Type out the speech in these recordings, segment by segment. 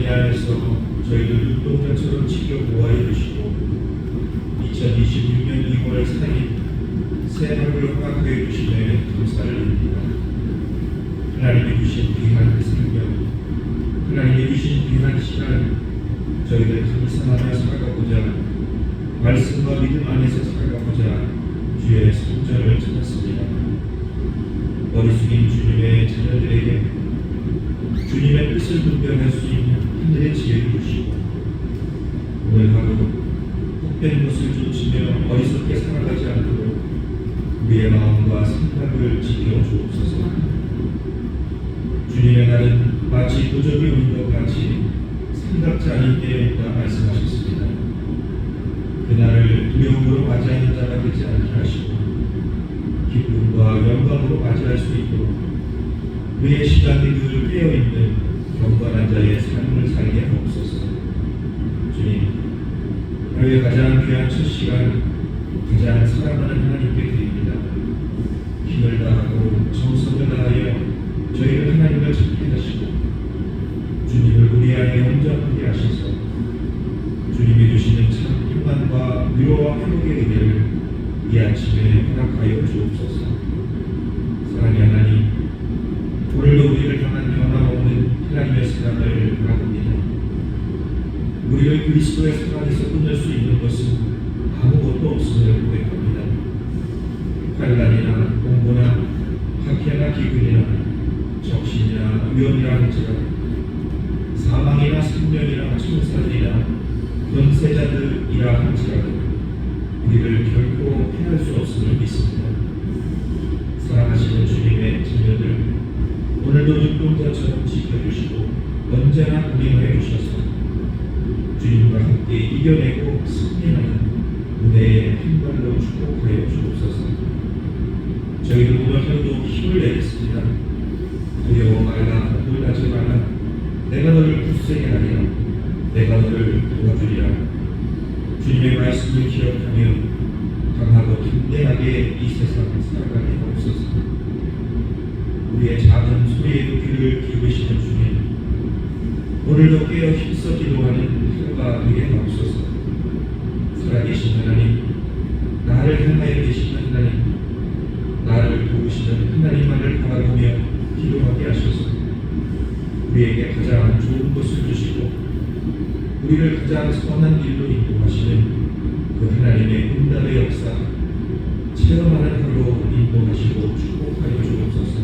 은혜 안에서 저희를 눈동자처럼 지켜 보호하여 주시고 2026년 2월 4일 새 하루를 허락하여 주시며 감사를 드립니다. 하나님이 주신 귀한 생명, 하나님이 주신 귀한 시간, 저희들 감사하며 살아가고자, 말씀과 믿음 안에서 살아가고자 주의 성전을 찾았습니다. 머리 숙인 주님의 자녀들에게 주님의 뜻을 분별할 수 있는 하늘의 지혜를 주시고, 오늘 하루 헛된 것을 쫓으며 어리석게 살아가지 않도록 우리의 마음과 생각을 지켜 주옵소서. 주님의 날은 마치 도적이 오는 것 같이 생각지 않은 때에 온다 말씀하셨습니다. 그날을 두려움으로 맞이하는 자가 되지 않게 하시고 기쁨과 영광으로 맞이할 수 있도록 그의 시간이 늘 깨어있는 경건한 자의 삶을 살게 하옵소서. 주님, 하루의 가장 귀한 첫 시간, 가장 사랑하는 하나님께 드립니다. 힘을 다하고 정성을 다하여 저희를 하나님을 찾게 하시고 주님을 우리 안에 온전하게 하셔서 주님이 주시는 참 평안과 위로와 회복의 은혜를 이 아침에 허락하여 주옵소서. 사랑의 하나님, 오늘도 우리를 향한 변함없는 하나님의 사랑을 바라봅니다. 우리를 그리스도의 사랑에서 끊을 수 있는 것은 아무것도 없음을 고백합니다. 환난이나 공고나 학회나 기근이나 적신이나 위험이라 할지라도 사망이나 생명이나 천사들이나 권세자들이라 할지라도 우리를 결코 피할 수 없음을 믿습니다. 사랑하시는 주님의 자녀들, 오늘도 눈동자처럼 지켜주시고 언제나 공인하여 주셔서 주님과 함께 이겨내고 승리하는 무대의 한 발로 축복하여 주옵소서. 저희도 오늘 하루도 힘을 내겠습니다. 두려워 말라, 놀라지 말라. 내가 너를 굳세게 하리라. 내가 너를 도와주리라. 주님의 말씀을 기억하며 강하고 담대하게 이 세상을 살아가게 하옵소서. 우리의 작은 소리에도 귀를 기울이시는 주님, 오늘도 깨어 힘써 기도하는 하루가 되게 하옵소서. 살아계신 하나님, 나를 향하여 계시는 하나님, 나를 도우시는 하나님만을 바라보며 기도하게 하셔서 우리에게 가장 좋은 것을 주시고 우리를 가장 선한 길로 인도하시는 그 하나님의 응답의 역사 체험하는 하루 인도하시고 축복하여 주옵소서.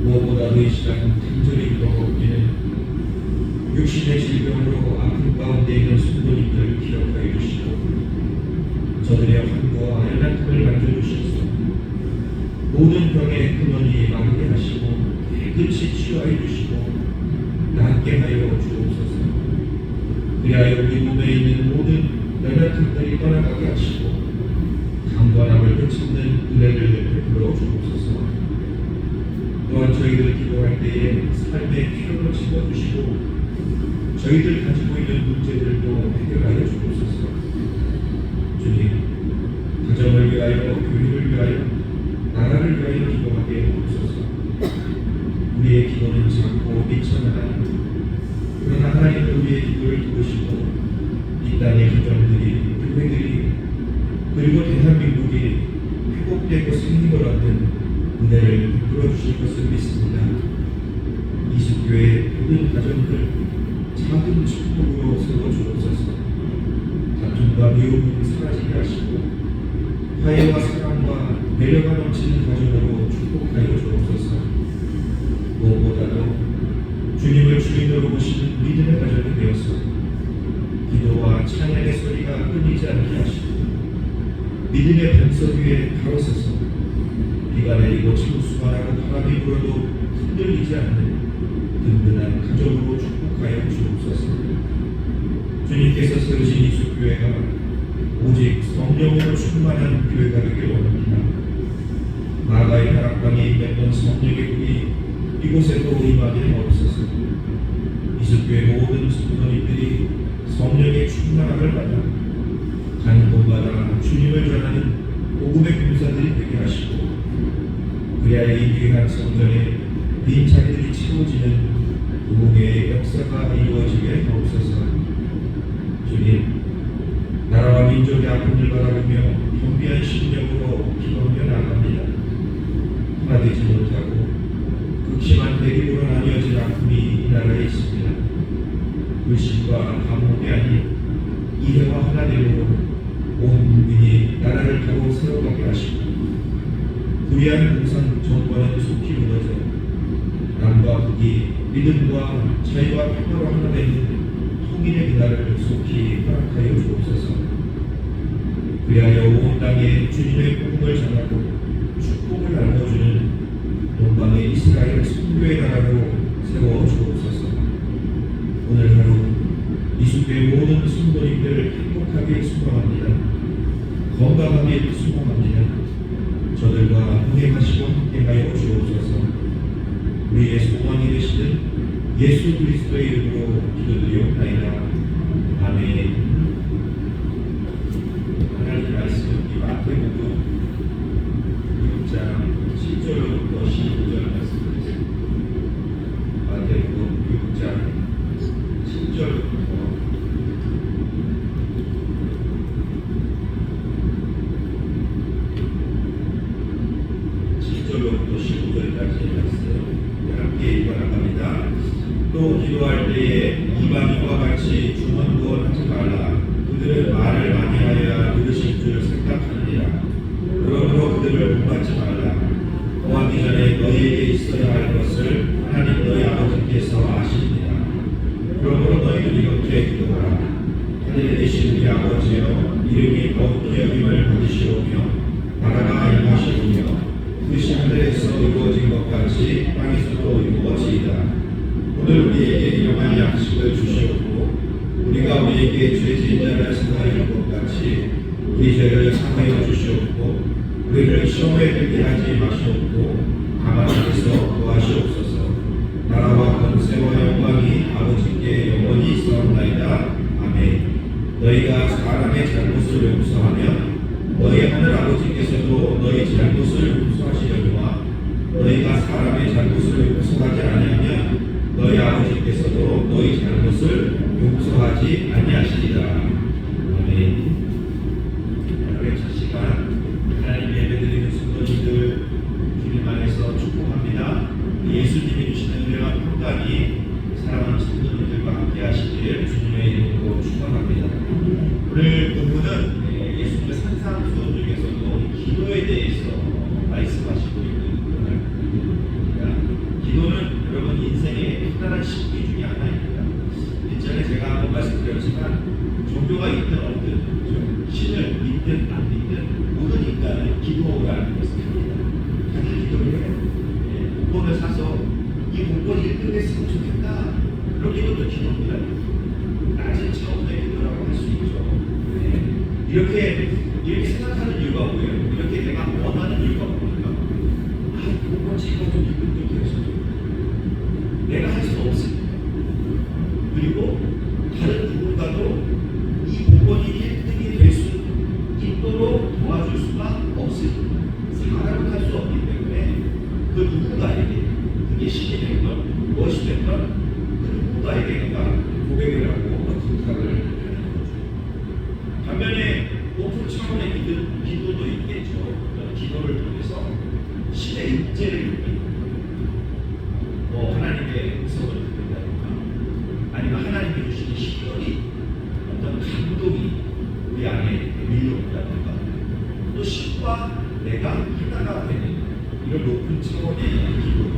무엇보다도 이 시간 간절히 기도하고 우리는 육신의 질병으로 아픈 가운데 있는 성도님들 기억하여 주시고 저들의 환구와 연약함을 만져주셔서 모든 병의 근원이 마르게 하시고 깨끗이 치유하여 주시고 낫게 하여 주옵소서. 그리하여 우리 몸에 있는 모든 연약함들이 떠나가게 하시고 강건함을 되찾는 은혜를 베풀어 주옵소서. 또한 저희들 기도할 때에 삶의 필요를 채워주시고 저희들 가지고 있는 문제들도 해결하여 주옵소서. 주님, 가정을 위하여, 교회를 위하여, 나라를 위하여 기도하게 하옵소서. 우리의 기도는 작고 미천하나 그러나 하나님은 우리의 기도를 들으시고 이 땅의 가정들이, 교회들이, 그리고 대한민국이 회복되고 생명을 얻는 은혜를 베풀어 주실 것을 믿습니다. 이수교회의 모든 가정들 작은 축복으로 세워주옵소서. 다툼과 미움은 사라지게 하시고 화해와 사랑과 배려가 넘치는 가정으로 축복하여 주옵소서. 무엇보다도 주님을 주인으로 모시는 믿음의 가정이 되어서 기도와 찬양의 소리가 끊이지 않게 하시고 믿음의 반석 위에 바로 서서 비가 내리고 창수가 나고 바람이 불어도 흔들리지 않는 든든한 가정으로 축복하여 주옵소서. 주님께서 세우신 이수교회가 오직 성령으로 충만한 교회가 되길 원합니다. 마가의 다락방에 임했던 성령의 불이 이곳에도 임하게 하옵소서. 이수교회 모든 성도님들이 성령의 충만함을 받아 가는 곳마다 주님을 전하는 복음의 군사들이 되게 하시고 그리하여 이 귀한 성전에 빈 자리들이 채워지는 부흥의 역사가 아픔을 바라보며 경비한 심령으로 기도하며 나갑니다. 하나되지 못하고 극심한 대립으로 나뉘어진 아픔이 이 나라에 있습니다. 불신과 감옥이 아닌 이해와 하나됨으로 온 국민이 나라를 더욱 새로가게 하시고 불의한 공산 정권은 속히 무너져 남과 북이 믿음과 자유와 평화로 하나 되는 통일의 그날을 속히 허락하여 주옵소서. 그리하여 온 땅에 주님의 복음을 전하고 축복을 나눠주는 동방의 이스라엘 선교의 나라로 세워 주옵소서. 오늘 하루 이수교의 모든 성도님들 행복하게 수고합니다. 건강하게 수고합니다. 저들과 동행하시고 함께하여 주옵소서. 우리의 소망이 되시는 예수 그리스도의 이름으로 기도드리옵나이다. 아멘. 하나님 말씀 이 마태복음 6장 7절부터 15절 말씀드리겠습니다. 마태복음 6장 7절부터 15절까지 말씀 함께 읽어나갑니다. 또 기도할 때에 이방인과 같이 중언부언 하지 말라. 그들은 말을 많이 하여야 들으실 줄 생각하느니라. 그러므로 그들을 본받지 말라. 고하기 전에 너희에게 있어야 할 것을 하나님 너희 아버지께서 아시느니라. 그러므로 너희는 이렇게 기도하라. 하늘에 계신 우리 아버지여, 이름이 거룩히 여김을 받으시오며 나라가 임하시오며 뜻이 하늘에서 이루어진 것 같이 땅에서도 이루어지이다. 오늘 우리에게 일용할 양식을 주시옵고 우리가 우리에게 죄진 자를 사하여 것 같이 우리 죄를 사하여 주시옵고 우리를 시험에 들게 하지 마시옵고 다만 하에서 구하시옵소서. 나라와 권세와 영광이 아버지께 영원히 있사옵나이다. 아멘. 너희가 사람의 잘못을 용서하면 너희 하늘 아버지께서도 너희 잘못을 용서하시려니와 너희가 사람의 잘못을 용서하지 아니하면 너희 아버지께서도 너희 잘못을 용서하지 아니하시리라. 아멘. 우리 첫 시간 하나님 예배드리는 성도님들 주님 안에서 축복합니다. 예수님이 주시는 은혜와 평강이 사랑하는 성도님들과 함께 하시길 주님의 이름으로 축원합니다. 오늘 본문은 예수님의 산상수훈 중에서도 기도에 대해서 말씀하시고 있는 그런 기도는 여러분 인생의 특별한 신비 중에 하나입니다. 예전에 제가 한번 말씀드렸지만 종교가 있든 없든 신을 믿든 안 믿든 모든 인간은 기도라는 것을 합니다. 다들 기도를 해요. 복권을 사서 이 복권 1등 했으면 좋겠다. 그럼 이것도 기도입니다. 낮은 차원의 기도라고 할 수 있죠. 이렇게 생각하는 이유가 뭐예요? 이렇게 내가 원하는 이유가 뭡니까? 복권 이거 좀 1등 좀 해서 내가 할 수 없습니다. 그리고 다른 누군가도 이 복권이 1등이 될 수 있도록 도와줄 수가 없습니다. 사람은 할 수 없기 때문에 그 누군가에게 그게 신이 됐건 무엇이 됐건 그 누군가에게 내가 고백을 하고 부탁을 하는 거죠. 반면에 높은 차원의 기도도 있겠죠. 기도를 통해서 신의 임재를 느끼는 하나님의 음성을 듣는다든가 아니면 하나님이 주시는 시련이 어떤 감동이 우리 안에 밀려온다든가 또 신과 내가 하나가 되는 이런 높은 차원의 기도도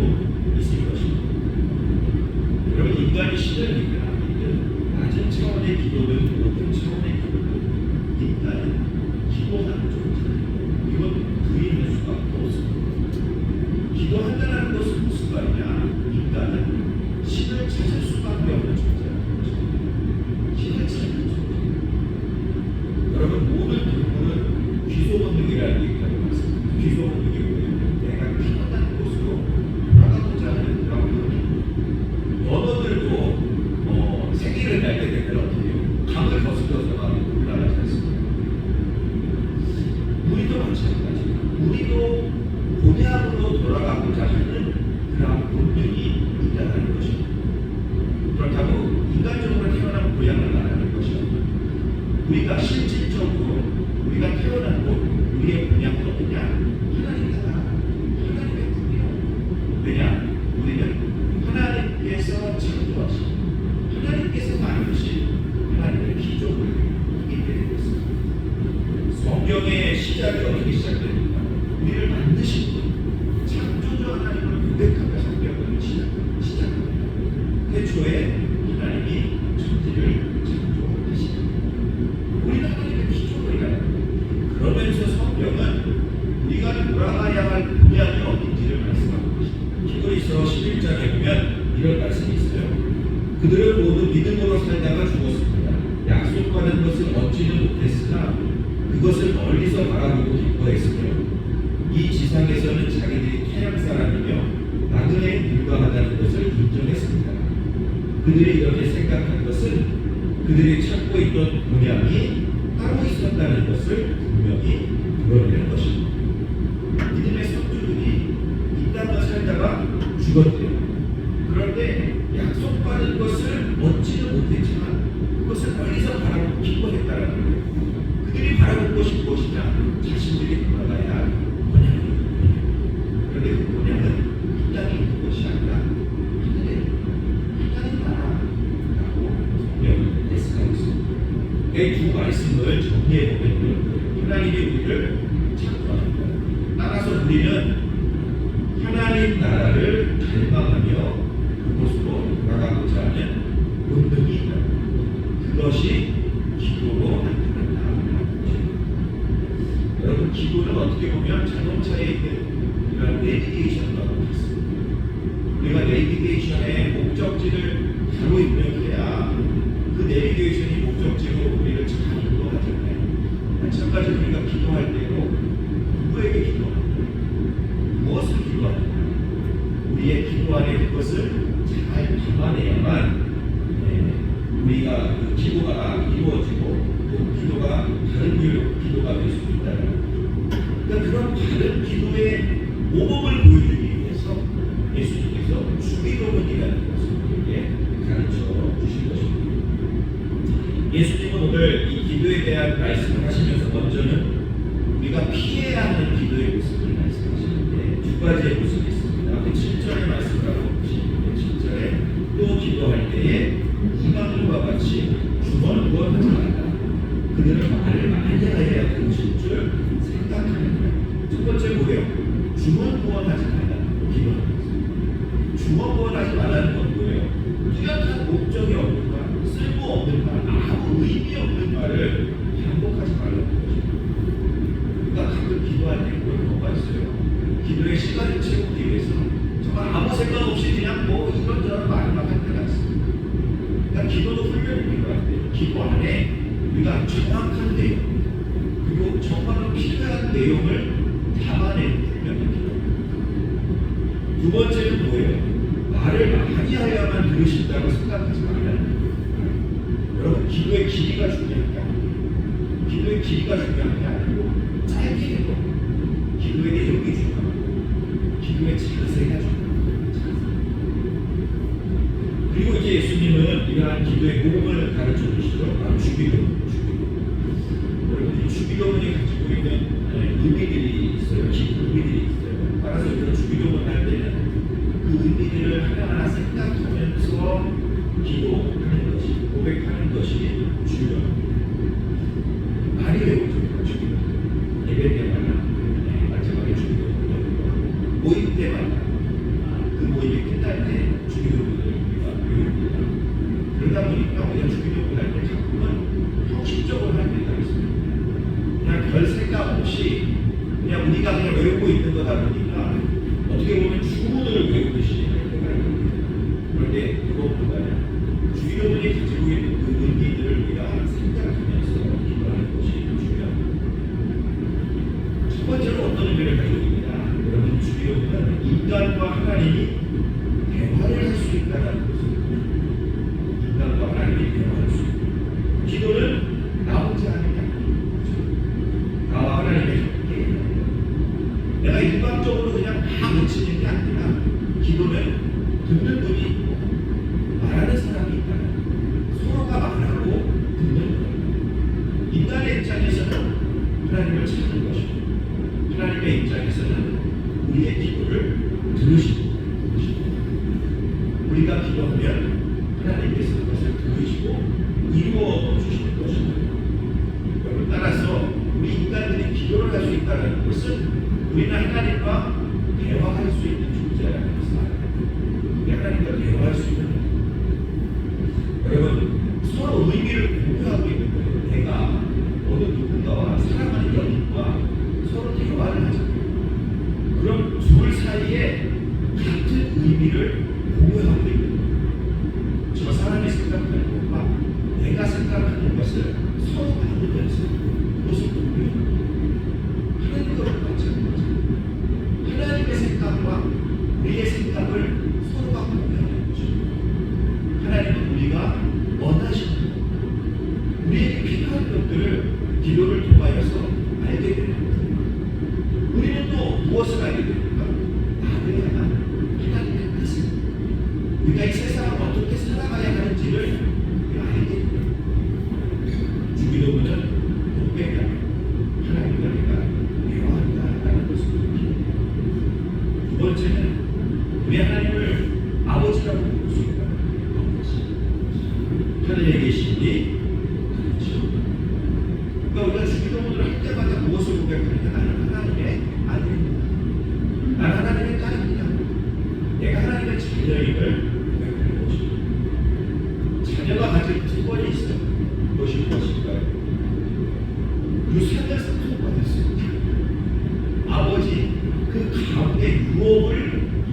있을 것입니다. 여러분 인간이 신을 믿든 안 믿든 낮은 차원의 기도든 높은 차원의 기도든 인간은 기도하는 존재예요. 이건 부인할 수가 없습니다. 기도한다는 것은 무슨 말이냐? 인간은 신을 찾을 수밖에 없는 존재라는 거죠. 신을 찾는 존재. 여러분 모든 동물은 귀소 본능이라는 얘기가 있습니다. 귀소 본능이 뭐예요? 내가 태어난 곳으로 돌아가고자 하는 그런 본능. 언어들도 생일을 날 때 되면 어떻게 해요? 강을 거슬러서 올라가지 않습니까? 우리도 마찬가지입니다. 우리도 본향으로 돌아가고자 하는 그런 본능이 있다는 것입니다. 그렇다고 인간적으로 태어난 고향을 말하는 것이 아닙니다. 우리가 실질적으로 이런 말씀이 있어요. 그들은 모두 믿음으로 살다가 죽었습니다. 약속받은 것을 얻지는 못했으나 그것을 멀리서 바라보고 기뻐했으며 이 지상에서는 자기들이 태양 사람이며 나그네에 불과하다는 것을 인정했습니다. 그들이 이렇게 생각한 것은 그들이 찾고 있던 본향이 따로 있었다는 것을 분명히 드러내는 것입니다. 믿음의 성도들이 이 땅을 살다가 죽었대요. 그런데 약속받은 것을 얻지는 못했지만 그것을 멀리서 바라보고 기뻐했다는 거예요. 그들이 바라본 것이 무엇이냐? 자신들이 돌아가야 할 본향이에요. 그런데 그 본향은 이 땅에 있는 것이 아니라 하나님이다라고 성경은 해석하고 있습니다. 이 두 말씀을 정리해 보면 하나님이 우리를 창조합니다. 따라서 우리는 하나님 나라를 갈망하며 그곳으로 돌아가고자 하는 본능이 있다. 그것이 기도로 나타난다. 여러분, 기도는 어떻게 보면 자동차에 있는 이런 내비게이션과 같습니다. 우리가 내비게이션의 목적지를 바로 입력해야 그 내비게이션이 목적지로 우리를 잘 인도하잖아요. 마찬가지 우리가 기도할 때도 누구에게 기도하는가, 무엇을 기도하는가, 우리의 기도 안에 그것을 잘 담아내야만 우리가 그 기도가 이루어지고 또 기도가 바른 기도가 될 수 있다. 그러니까 그런 바른 기도의 모범을 보여주기 위해서 예수님께서 주기도문이라는 것을 우리에게 가르쳐 주신 것입니다. 예수님은 오늘 이 기도에 대한 말씀을 하시면서 먼저는 우리가 피해야 하는 기도의 모습을 말씀하시는데 두 가지의 모습이 있습니다. 그 7절의 말씀을 하고 보시는데 7절에 또 기도할 때에 이방인과 같이 주번구원하지 말라. 그들은 말을 많이 하여야 그칠 줄 생각하느니라. 첫 번째 뭐예요? 주번구원하지 말라. 기도하는 거죠. 주번구원하지 말라는 건 뭐예요? 뚜렷한 목적이 없는 말, 쓸모없는 말, 아무 의미 없는 말을 반복하지 말라는 거죠. 그러니까 가끔 기도할 때 그런 경우가 있어요. 기도의 시간을 채우기 위해서 정말 아무 생각 없이 그냥 뭐 이런저런 말만 할 때가 있습니다. 그러니까 기도도 훈련인 것 같아요. 기도 안에 우리가 정확한 내용 그리고 정말 필요한 내용을 담아내는 훈련입니다. 두 번째는 뭐예요? 말을 많이 하여야만 들으신다고 생각하지 말라는 거예요. 여러분, 기도의 길이가 중요한 게 아니에요. 기도의 길이가 중요한 게 아니고 짧게 해도 기도의 내용이 중요하고 기도의 자세가 중요합니다. 그리고 이제 예수님은 이러한 기도의 모범을 가르쳐 주시죠. 바로 주기도문. 여러분, 이 주기도문이 가지고 있는 의미들이 있어요. 깊은 의미들이 있어요. 따라서 우리가 주기도문 할 때는 그 의미들을 하나하나 생각하면서 기도하는 것이, 고백하는 것이 중요합니다. 많이 외우죠. 주기도문. 예배 때마다 마지막에 주기도문을 하고 모임 때마다 그 모임이 끝날 때 주기도문을 외웁니다. 그러다 보니까 우리가 주기도문 할 때 자꾸는 형식적으로 할 때가 있습니다. 그냥 별 생각 없이 그냥 우리가 그냥 외우고 있는 거다 보니까 어떻게 보면 주문을 외우듯이 할 때가 있습니다. 그런데 그것보다는 주기도문이 가지고 있는 그 의미들을 우리가 생각하면서 기도하는 것이 중요합니다. 첫 번째로 어떤 의미를 가지고 있느냐? 여러분, 주기도문은 인간과 하나님이 대화를 할 수 있다는 것입니다. 인간과 하나님이 대화할 수 있다. 기도는 나 혼자 하는 게 아니에요. 나와 하나님의 함께 내가 일방적으로 그냥 다 외치는 게 아니라 기도는 듣는 분이 있고 말하는 사람이 있다. 서로가 말하고 듣는 거예요. 인간의 입장에서는 하나님을 찾는 것이고 하나님의 입장에서는 우리의 기도를 들으시고 우리가 기도하면 하나님께서 그것을 들으시고 이루어 주시는 것입니다. 여러분, 따라서 우리 인간들이 기도를 할 수 있다는 것은 우리는 하나님과 대화할 수 있는 존재라는 것을 알아요. 하나님과 대화할 수 있는 존재. 여러분, 서로 의미를 공유하고 있는 거예요. 내가 어느 누군가와 사랑하는 연인과 서로 대화를 하잖아요. 그럼 둘 사이에 같은 의미를 공유하고 있는 거예요. 우리가 이 세상을 어떻게 살아가야 하는지를 알게 돼요. 주기도문은 독백이다. 하나님과 내가 대화한다라는 것을 느낍니다. 두 번째는 우리 하나님을 아버지라고 부르십니다. 아버지. 하늘에 계시니 그러니까 우리가 주기도문을 할 때마다 무엇을 고백하느냐? 나는 하나님의 아들입니다. 나는 하나님의 딸입니다. 내가 하나님의 자녀임을 고백하는 것입니다. 자녀가 가진 특권이 있어요. 그것이 무엇일까요? 유산을 상속받았습니다. 아버지 그 가문의 유업을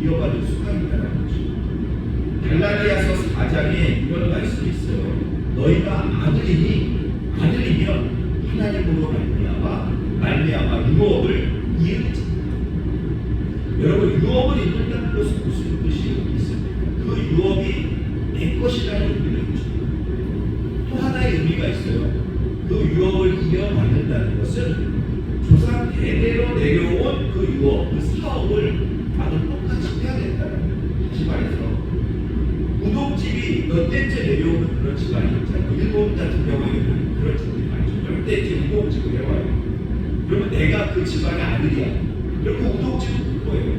이어받을 수가 있다는 거죠. 갈라디아서 4장에 이런 말씀이 있어요. 너희가 아들이면 하나님으로 말미암아 유업을 이으리라. 여러분, 유업을 이룬다는 것은 무슨 뜻이 있습니까? 그 유업이 내 것이라는 의미를 주죠. 또 하나의 의미가 있어요. 그 유업을 이어받는다는 것은 조상 대대로 내려온 그 유업, 그 사업을 나도 똑같이 해야 된다는 거예요. 다시 말해서 우동집이 몇 대째 내려오는 그런 집안이 있잖아요. 일본 같은 경우에는 그런 집들이 많죠. 몇 대째 우동집을 해와요. 그러면 내가 그 집안의 아들이야. 그럼 그 우동집은 누구 거예요?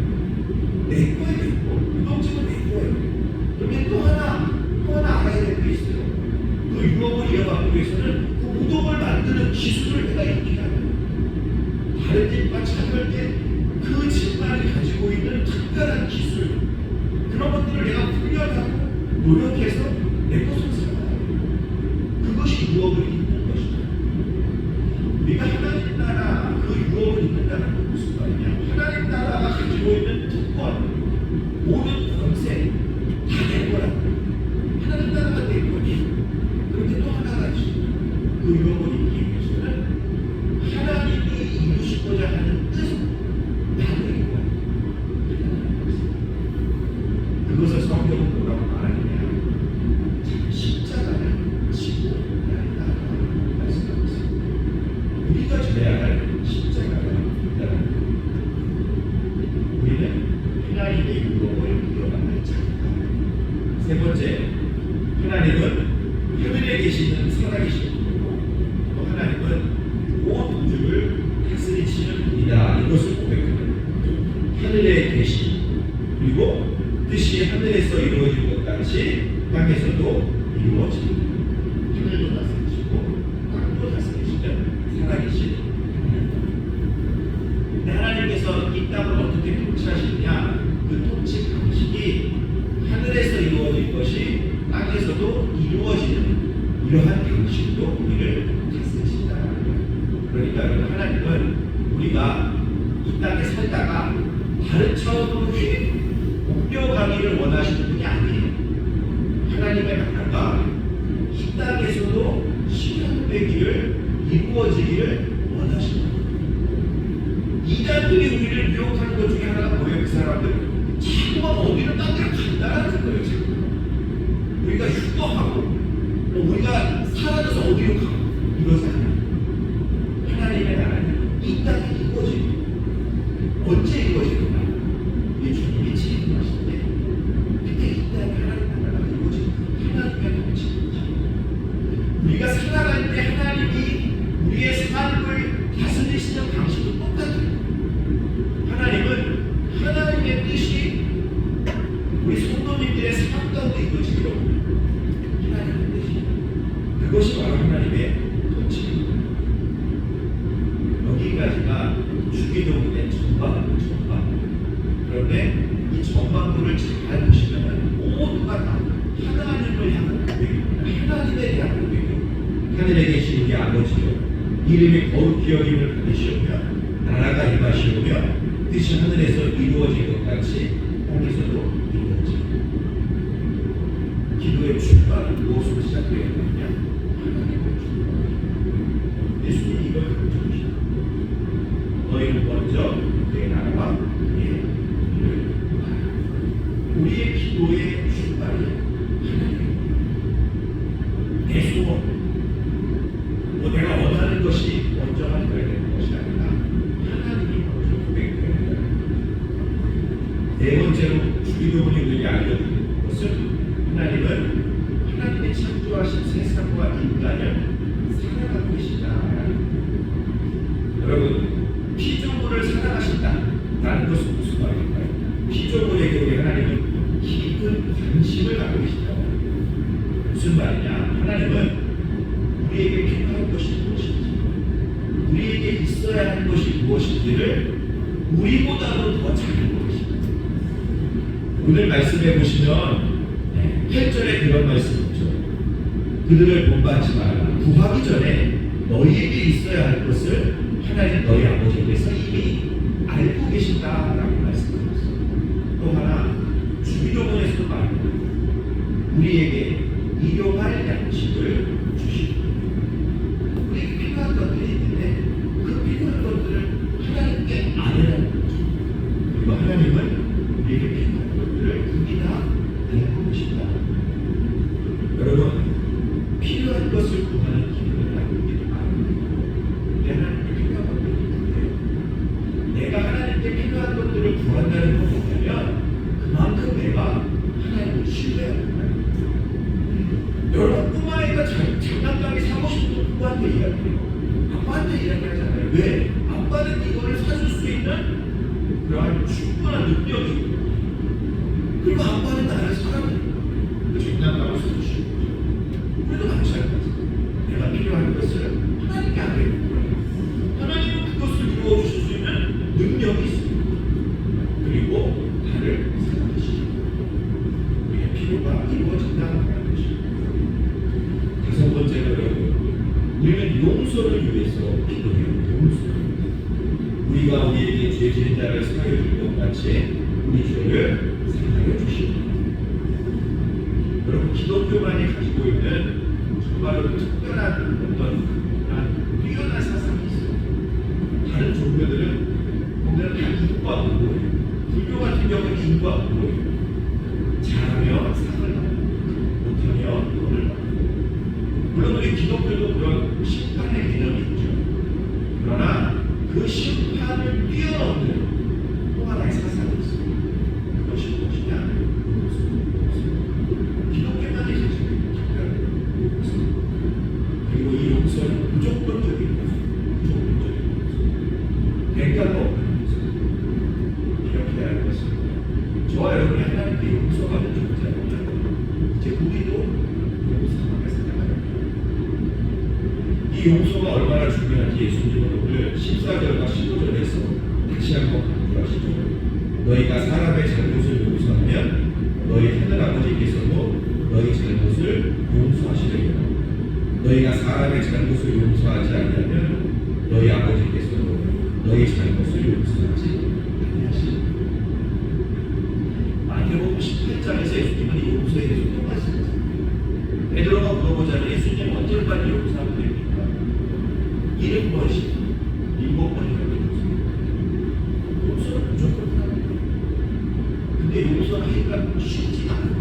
내 거예요. 우동집은 내 거예요. 그런데 또 하나 알아야 될 게 있어요. 그 유업을 이어가기 위해서는 그 우동을 만드는 기술을 내가 익혀야 돼요. 다른 집과 차별된 그 집만이 가지고 있는 특별한 기술, 그런 것들을 내가 훈련하고 노력해서 내 것을 살아야 돼요. 그것이 유업을 잇는 것이다. 우리가 하나님 나라 그 유업을 잇는다는 건 무슨 말이냐? 하나님 나라가 가지고 있는 특권, 모든 권세 다 내 거라고. 하나님 나라가 내 거니. 그런데 또 하나가 있어요. 그 유업을 잇기 위해서는 하나님이 이루시고자 하는 뜻 나도 있고 그것을 성경은 뭐라고 말하느냐? 십자가를 지고 나아가라고 말씀하고 있습니다. 우리가 져야 할 십자가가 있다는 거예요. 우리는 하나님의 유업을 이어가는 자입니다. 세 번째, 하나님은 하늘에 계시는 살아계신 분이고 또 하나님은 온 우주를 다스리시는 분이다. 이것을 고백합니다. 하늘에 계신, 그리고 뜻이 하늘에서 이루어진 것 같이 땅에서도 이루어집니다. 하늘도 다스리시고 땅도 다스리시는 살아계신 하나님. 하나님께서 이 땅을 어떻게 통치하시느냐? 그 통치 방식이 하늘에서 이루어진 것이 땅에서도 이루어지는 이러한 방식으로 우리를 다스리신다. 그러니까 하나님은 우리가 이 땅에 살다가 다른 차원으로 옮겨가기를 원하시는 분이 아니에요. 하나님의 나라가 이 땅에서도 실현되기를, 이루어지기를 원하시는 거예요. 이단들이 우리를 미혹하는 것 중에 하나가 뭐예요? 그 사람들 자꾸만 어디를 딴 데로 간다라는 거예요. 지금 우리가 휴거하고 우리가 사라져서 어디로 가고 이것이 아니에요. 하나님의 나라는 이 땅에 이루어지고 언제 이루어지는가? 이 주님이 진행하시는데 그때 이 땅에 하나님 나라가 이루어지고 하나님의 통치입니다. 우리가 살아갈 때 하나님이 우리의 삶을 다스리시는 방식도 똑같아요. 하나님은 하나님의 뜻이 우리 성도님들의 삶 가운데 이루어지기로 하나님의 뜻이, 그것이 바로 하나님의 통치입니다. 여기까지가 주기도문의 전반부입니다. 그런데 이 전반부를 잘 보시면 모두가 다 하나님을 향한 고백입니다. 하나님에 대한 고백이요. 하늘에 계신 우리 아버지요, 이름이 거룩히 여김을 받으시오며 나라가 임하시오며 뜻이 하늘에서 이루어진 것 같이 땅에서도 이루어지고. 기도의 출발은 무엇으로 시작되어야 하느냐? 하나님의 출발. 예수님이 이걸 강조하십니다. 너희는 먼저 그의 나라와 그의 일을 구하라. 우리의 기도의 출발이 하나님입니다. 내 소원, 내가 원하는 것이 먼저 하셔야 되는 것이 아니라 하나님이 먼저 고백되어야 한다. 네 번째로 주기도문이 우리에게 알려주는 것은 양심을 갖고 계시다. 무슨 말이냐? 하나님은 우리에게 필요한 것이 무엇인지, 우리에게 있어야 할 것이 무엇인지를 우리보다도 더 잘 알고 계십니다. 오늘 말씀해 보시면 8절에 그런 말씀 있죠. 그들을 본받지 말라. 구하기 전에 너희에게 있어야 할 것을 하나님 너희 아버지께서 이미 알고 계신다라고 말씀하셨어요. 또 하나 주기도문에서도 말합니다. 우리에게 일용할 양식을 주시고, 우리에게 필요한 것들이 있는데 그 필요한 것들을 하나님께 아뢰라는 거죠. 그리고 하나님은 우리에게 필요한 것들을 이미 다 알고 계신다. 여러분, 필요한 것을 구하는 기분을 갖고 있기를 바랍니다. 하나님께 필요한 것들이 있는데 내가 하나님께 필요한 것들을 구한다는 것 보면 그만큼 내가 하나님을 신뢰하는 거예요. 여러분, 뿐만 아니라 장난감이 사고 싶은 거 누구한테 이야기해요? 아빠한테 이야기하잖아요. 왜? 아빠는 이거를 사줄 수 있는 그러한 충분한 능력이 있고, 그리고 아빠는 나를 사랑해요. 그 장난감을 사주시는 거죠. 우리도 마찬가지예요. 내가 필요한 것을 하나님께 아뢰는 거예요. 하나님은 그것을 이루어주실 수 있는 능력이 있습니다. 그리고 나를 사랑하시죠. 우리의 필요가 이루어진다는 것입니다. 다섯 번째로 여러분, 우리는 용서를 위해서 기도해요. 용서. 우리가 우리에게 죄 지은 자를 사하여 줄 것 같이 우리 죄를 사하여 주시옵소서. 여러분, 기독교만이 가지고 있는 정말로 특별한 어떤 뛰어난 사상이 있어요. 다른 종교들은 보면 다 인과 의무예요. 불교 같은 경우는 인과 의무예요. 잘하면 상을 받고 못하면 돈을 받고. 물론 우리 기독교도 그런 심판의 개념이 있죠. 그러나 그 심판을 뛰어넘는 또 하나의 사상이 있어요. 그것이 무엇이냐? 기독교만이 가지고 있는 특별한 용서. 그리고 이 용서는 무조건적인 용서, 무조건적인 용서, 대가가 없는 용서. 이렇게 해야 하겠습니다. 저와 여러분이 하나님께 용서받은 존재라면 이제 우리도 용서하게 생각합니다. 이 용서가 얼마나 중요한지 예수님은 오늘 14절과 15절에서 다시 한번 강조하시죠. 너희가 사람의 잘못을 용서하면 너희 하늘 아버지께서도 너희 잘못을 용서하시리라. 너희가 사람의 잘못을 용서하지 않으면 너희 아버지께서도 너희 잘못을 용서하지 아니하시리라. 마태복음 18장에서 예수님은 이 용서에 대해서 또 말씀하셨습니다. 베드로가 물어보자면 예수님 언제까지 용서하면 됩니까? 70번씩 7번이라고 했습니다. 용서는 무조건 합니다. 근데 용서하기가 쉽지가 않아요.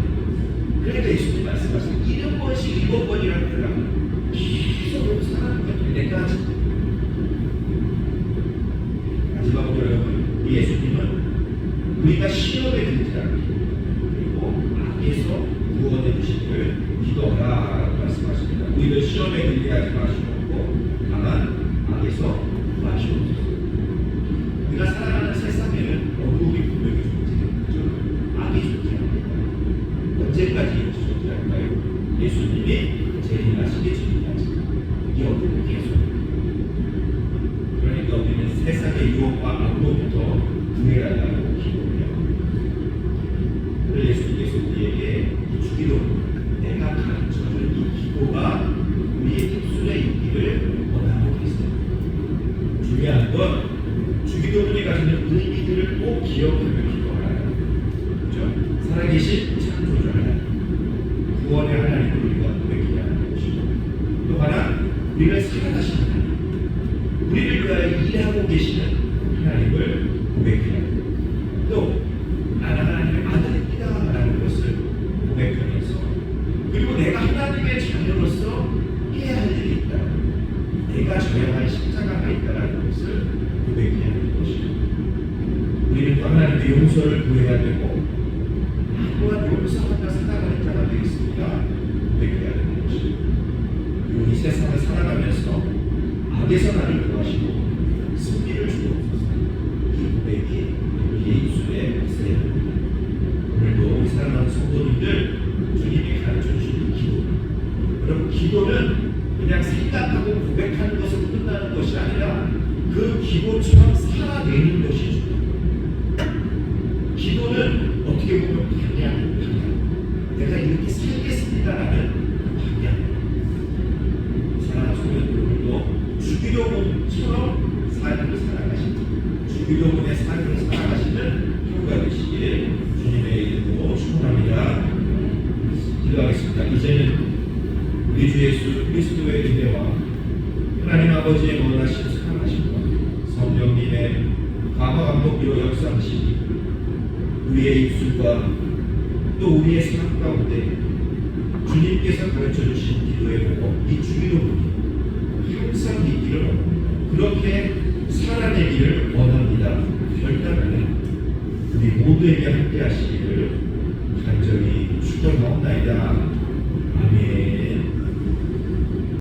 그러니까 예수님 말씀하신 70번씩 7번이라고 하려면 계속 용서하는 게 될 때까지. 마지막으로 여러분, 이 예수님은 우리가 시험에 들지 않게 그리고 악에서 구원해 주시기를 기도하라고 말씀하십니다. 우리를 시험에 들게 하지 마시고 다만 악에서 구하시옵소서. 우리가 살아가는 세상에는 어둠이 분명히 존재합니다. 악이 존재합니다. 언제까지 이것이 존재할까요? 예수님이 재림하시기 전까지 이 어둠은 계속됩니다. 그러니까 우리는 세상의 유혹과 악로부터 구해달라고 기도해야 합니다. 그래서 예수님께서 우리에게 이 주기도 내가 가르쳐준 이 기도가 우리의 입술에 있기를 원하고 계세요. 중요한 건 주기도문이 가지는 의미들을 꼭 기억하며 기도하라. 그렇죠? 살아계신 창조주 하나님, 구원의 하나님을 우리가 고백해야 하는 것이고, 또 하나 우리를 살아가신 하나님, 우리를 위하여 일하고 계시는 하나님을 고백해야 합니다. 또 나는 하나님의 아들입니다 라는 것을 고백하면서, 그리고 내가 하나님의 자녀로서 해야 할 일이 있다, 내가 져야 할 십자가가 있다는 것을 고백해야 하는 것입니다. 우리는 또 하나님의 용서를 구해야 되고, 또한 용서하며 살아가는 자가 되겠습니다 고백해야 되는 것입니다. 그리고 이 세상을 살아가면서 악에서 나를 구하시고 승리를 주옵소서. 이 고백이 우리의 입술에 있어야 합니다. 오늘도 우리 사랑하는 성도님들 기도는 그냥 생각하고 고백하는 것으로 끝나는 것이 아니라 그 기도처럼 살아내는 것이 중요합니다. 기도는 어떻게 보면 방향입니다. 내가 이렇게 살겠습니다라는 방향. 사랑하는 성도 여러분도 주기도문처럼 삶을 살아가십니다. 주기도문의 삶을 살아가시는 하루가 되시길 주님의 이름으로 축원합니다. 기도하겠습니다. 이제는 우리 주 예수 그리스도의 은혜와 하나님 아버지의 원하신 사랑하심과 성령님의 감화 감독으로 역사하시니 우리의 입술과 또 우리의 삶 가운데 주님께서 가르쳐 주신 기도의 복음, 이 주기도문이 항상 있기를 원합니다. 그렇게 살아내기를 원합니다. 결단하는 우리 모두에게 함께 하시기를 간절히 축원하옵나이다. 아멘.